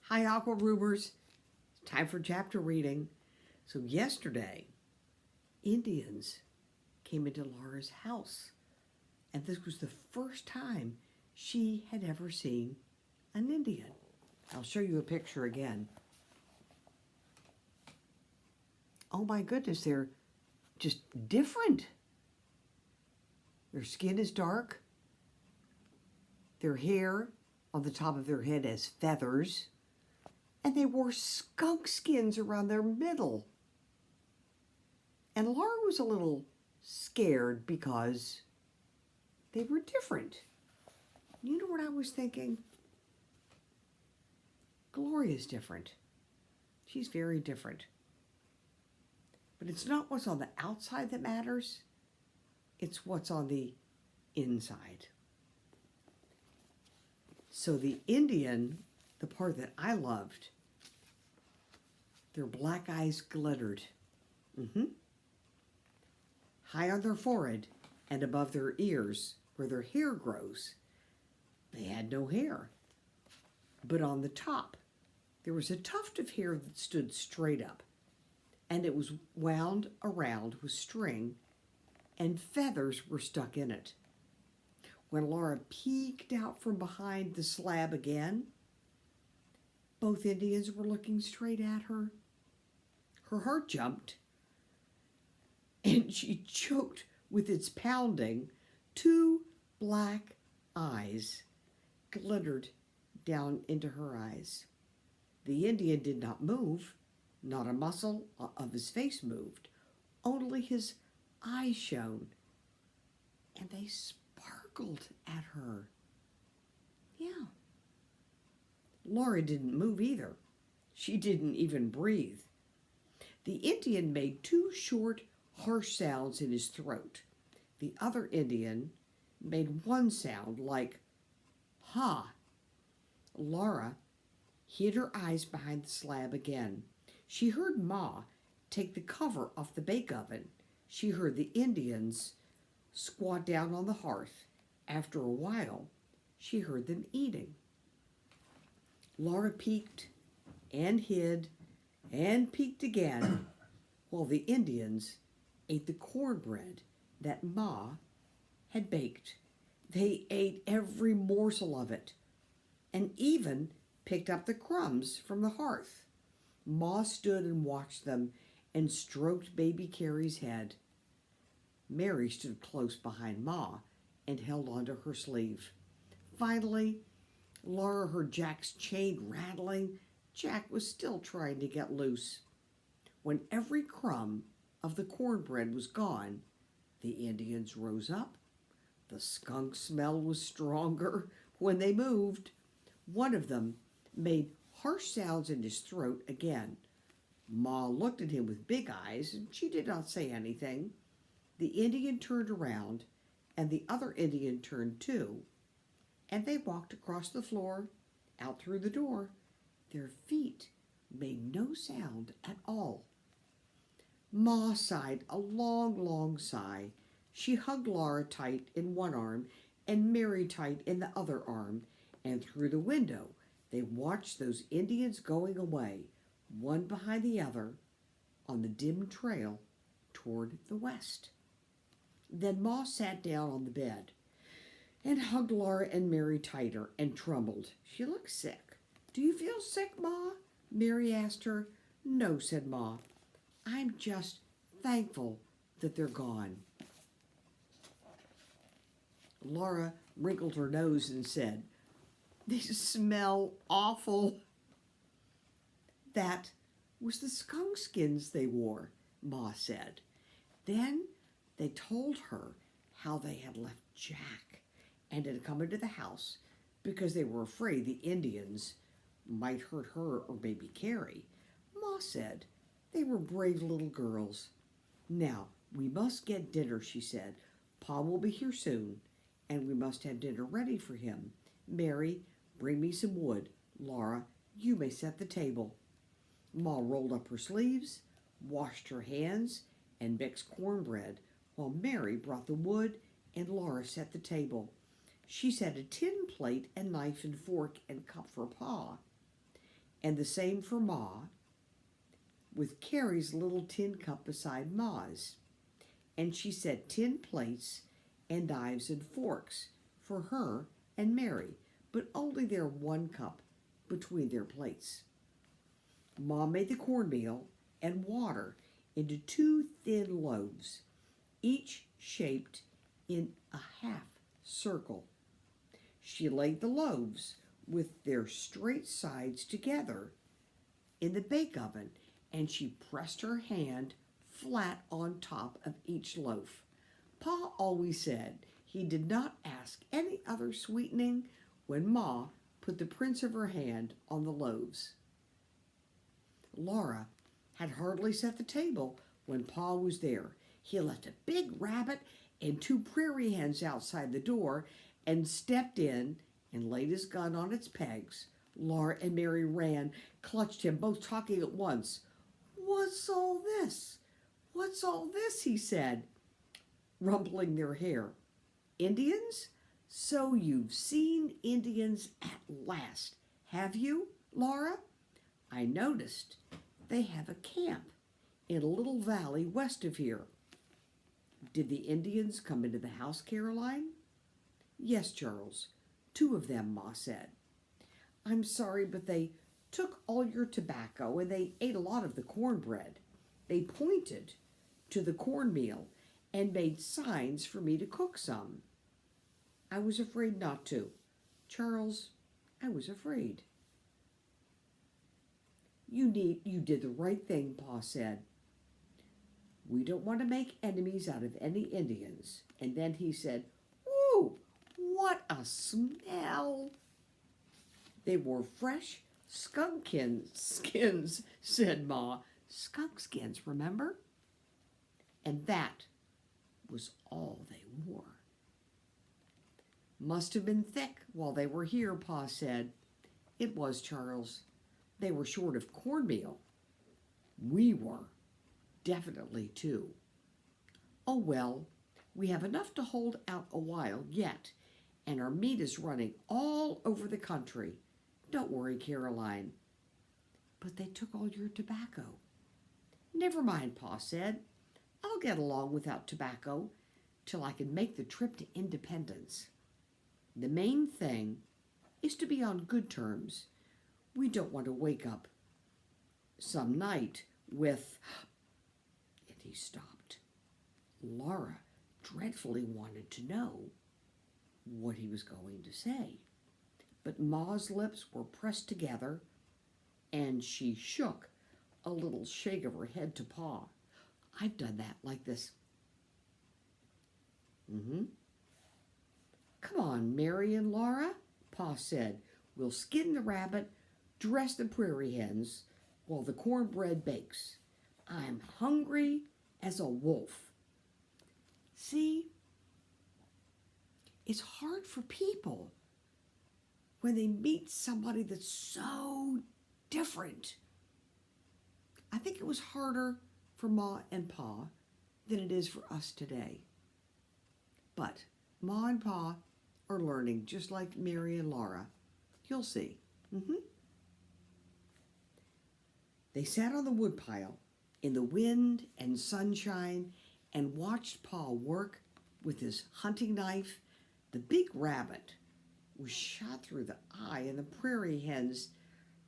Hi, Aqua Roomers. Time for chapter reading. So yesterday, Indians came into Laura's house, and this was the first time she had ever seen an Indian. I'll show you a picture again. Oh my goodness, they're just different. Their skin is dark. Their hair on the top of their head has feathers. And they wore skunk skins around their middle. And Laura was a little scared because they were different. You know what I was thinking? Gloria's different. She's very different. But it's not what's on the outside that matters. It's what's on the inside. So the Indian, the part that I loved, their black eyes glittered. High on their forehead and above their ears, where their hair grows, they had no hair. But on the top, there was a tuft of hair that stood straight up, and it was wound around with string, and feathers were stuck in it. When Laura peeked out from behind the slab again, both Indians were looking straight at her. Her heart jumped, and she choked with its pounding. Two black eyes glittered down into her eyes. The Indian did not move. Not a muscle of his face moved. Only his eyes shone, and they sparkled at her. Yeah. Laura didn't move either. She didn't even breathe. The Indian made two short, harsh sounds in his throat. The other Indian made one sound like, ha. Laura hid her eyes behind the slab again. She heard Ma take the cover off the bake oven. She heard the Indians squat down on the hearth. After a while, she heard them eating. Laura peeked and hid and peeked again while the Indians ate the cornbread that Ma had baked. They ate every morsel of it and even picked up the crumbs from the hearth. Ma stood and watched them and stroked baby Carrie's head. Mary stood close behind Ma and held onto her sleeve. Finally, Laura heard Jack's chain rattling. Jack was still trying to get loose. When every crumb of the cornbread was gone, the Indians rose up. The skunk smell was stronger when they moved. One of them made harsh sounds in his throat again. Ma looked at him with big eyes, and she did not say anything. The Indian turned around, and the other Indian turned too, and they walked across the floor, out through the door. Their feet made no sound at all. Ma sighed a long, long sigh. She hugged Laura tight in one arm and Mary tight in the other arm, and through the window they watched those Indians going away, one behind the other, on the dim trail toward the west. Then Ma sat down on the bed and hugged Laura and Mary tighter and trembled. She looked sick. "Do you feel sick, Ma?" Mary asked her. "No," said Ma. "I'm just thankful that they're gone." Laura wrinkled her nose and said, "They smell awful." "That was the skunk skins they wore," Ma said. Then they told her how they had left Jack and had come into the house because they were afraid the Indians might hurt her or baby Carrie. Ma said they were brave little girls. "Now, we must get dinner," she said. "Pa will be here soon, and we must have dinner ready for him. Mary, bring me some wood. Laura, you may set the table." Ma rolled up her sleeves, washed her hands, and mixed cornbread, while Mary brought the wood and Laura set the table. She set a tin plate and knife and fork and cup for Pa, And the same for Ma, with Carrie's little tin cup beside Ma's. And she set tin plates and knives and forks for her and Mary, but only their one cup between their plates. Ma made the cornmeal and water into 2 thin loaves, each shaped in a half circle. She laid the loaves with their straight sides together in the bake oven, and she pressed her hand flat on top of each loaf. Pa always said he did not ask any other sweetening when Ma put the prints of her hand on the loaves. Laura had hardly set the table when Pa was there. He left a big rabbit and 2 prairie hens outside the door and stepped in and laid his gun on its pegs. Laura and Mary ran, clutched him, both talking at once. "What's all this? What's all this?" he said, rumpling their hair. "Indians? So you've seen Indians at last, have you, Laura? I noticed they have a camp in a little valley west of here." "Did the Indians come into the house, Caroline?" "Yes, Charles, 2 of them," Ma said. "I'm sorry, but they took all your tobacco and they ate a lot of the cornbread. They pointed to the cornmeal and made signs for me to cook some. I was afraid not to. Charles, I was afraid." You did the right thing," Pa said. "We don't want to make enemies out of any Indians." And then he said, "Ooh, what a smell!" "They wore fresh skunk skins," said Ma. "Skunk skins, remember?" And that was all they wore. "Must have been thick while they were here," Pa said. "It was, Charles. They were short of cornmeal. We were, definitely, too. Oh, well, we have enough to hold out a while yet, and our meat is running all over the country. Don't worry, Caroline." "But they took all your tobacco." "Never mind," Pa said. "I'll get along without tobacco till I can make the trip to Independence. The main thing is to be on good terms. We don't want to wake up some night with—" And he stopped. Laura dreadfully wanted to know what he was going to say, but Ma's lips were pressed together, and she shook a little shake of her head to Pa. "I've done that like this." "Come on, Mary and Laura," Pa said. "We'll skin the rabbit, dress the prairie hens, while the cornbread bakes. I'm hungry as a wolf." See, it's hard for people when they meet somebody that's so different. I think it was harder for Ma and Pa than it is for us today. But Ma and Pa are learning just like Mary and Laura. You'll see. They sat on the woodpile in the wind and sunshine and watched Pa work with his hunting knife. The big rabbit was shot through the eye, and the prairie hens'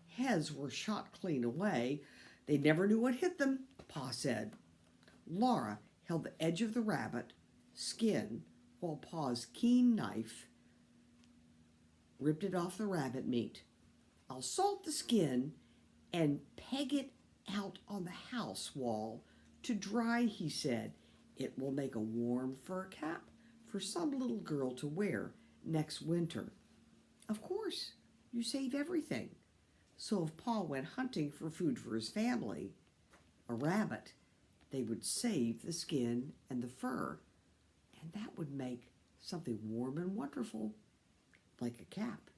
heads were shot clean away. They never knew what hit them, Pa said. Laura held the edge of the rabbit skin while Pa's keen knife ripped it off the rabbit meat. "I'll salt the skin and peg it out on the house wall to dry," he said. "It will make a warm fur cap for some little girl to wear next winter. Of course, you save everything. So if Pa went hunting for food for his family, a rabbit, they would save the skin and the fur, and that would make something warm and wonderful, like a cap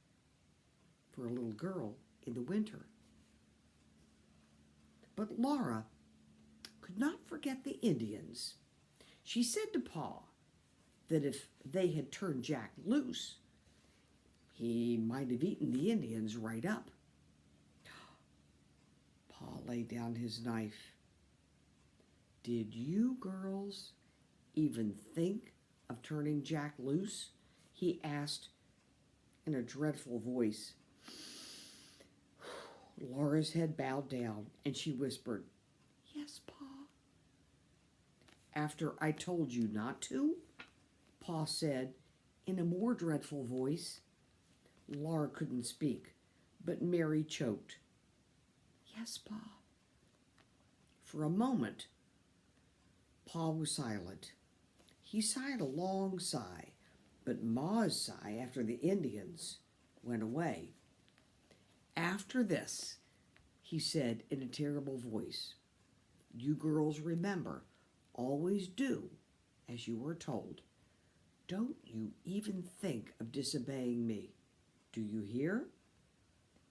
for a little girl in the winter." But Laura could not forget the Indians. She said to Pa that if they had turned Jack loose, he might have eaten the Indians right up. Pa laid down his knife. Did you girls even think of turning Jack loose? He asked in a dreadful voice. Laura's head bowed down, and she whispered, "Yes, Pa." "After I told you not to?" Pa said in a more dreadful voice. Laura couldn't speak, but Mary choked. "Yes, Pa." For a moment, Pa was silent. He sighed a long sigh, but Ma's sigh after the Indians went away. "After this," he said in a terrible voice, "you girls remember, always do as you are told. Don't you even think of disobeying me. Do you hear?"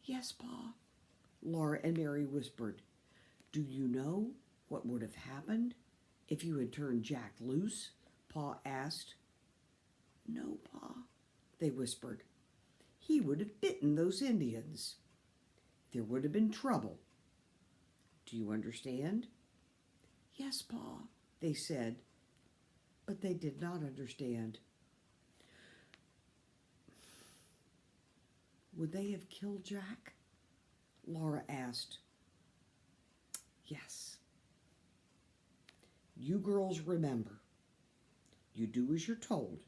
"Yes, Pa," Laura and Mary whispered. "Do you know what would have happened if you had turned Jack loose?" Pa asked. "No, Pa," they whispered. "He would have bitten those Indians. There would have been trouble. Do you understand?" "Yes, Pa," they said, but they did not understand. "Would they have killed Jack?" Laura asked. "Yes. You girls remember, you do as you're told,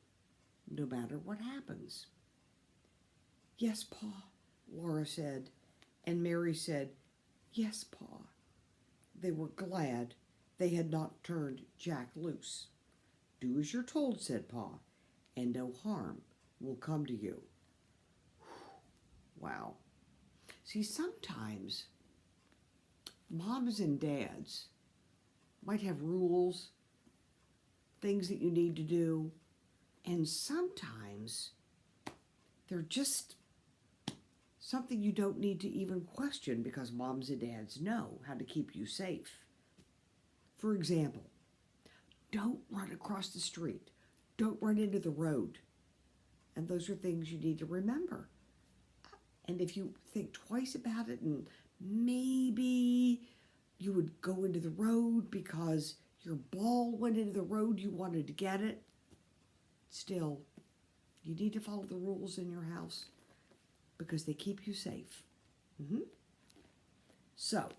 no matter what happens." "Yes, Pa," Laura said, and Mary said, "Yes, Pa." They were glad they had not turned Jack loose. "Do as you're told," said Pa, "and no harm will come to you." Wow. See, sometimes moms and dads might have rules, things that you need to do, and sometimes they're just something you don't need to even question because moms and dads know how to keep you safe. For example, don't run across the street. Don't run into the road. And those are things you need to remember. And if you think twice about it and maybe you would go into the road because your ball went into the road, you wanted to get it, still, you need to follow the rules in your house because they keep you safe. So,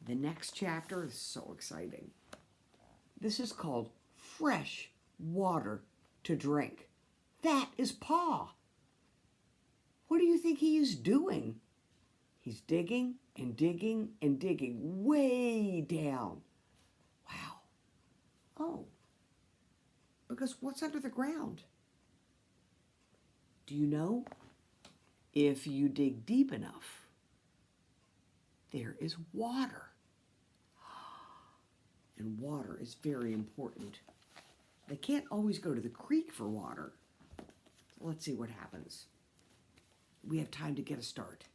the next chapter is so exciting. This is called Fresh Water to Drink. That is Pa. What do you think he is doing? He's digging and digging and digging way down. Wow. Oh, because what's under the ground? Do you know? If you dig deep enough, there is water. And water is very important. They can't always go to the creek for water. Let's see what happens. We have time to get a start.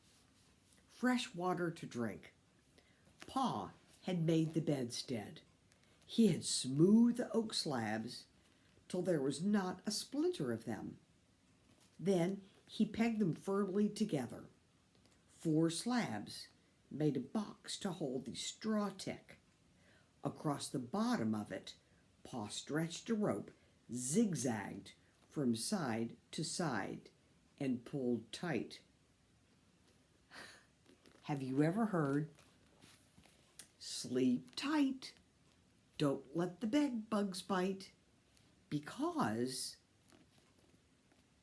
Fresh water to drink. Pa had made the bedstead. He had smoothed the oak slabs till there was not a splinter of them. Then he pegged them firmly together. 4 slabs made a box to hold the straw tick. Across the bottom of it, Pa stretched a rope, zigzagged from side to side, and pulled tight. Have you ever heard, "Sleep tight, don't let the bed bugs bite," because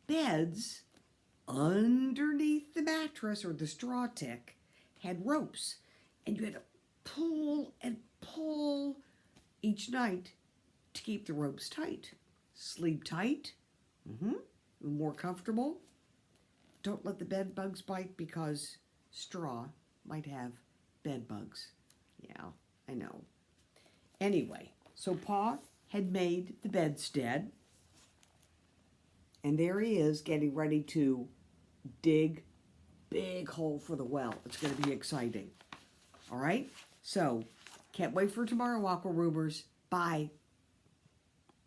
beds underneath the mattress or the straw tick had ropes, and you had to pull and pull each night to keep the ropes tight. Sleep tight, more comfortable. Don't let the bed bugs bite because straw might have bed bugs. Yeah, I know. Anyway, so Pa had made the bedstead, and there he is getting ready to dig big hole for the well. It's going to be exciting. All right? So, can't wait for tomorrow, Aqua Roomers. Bye.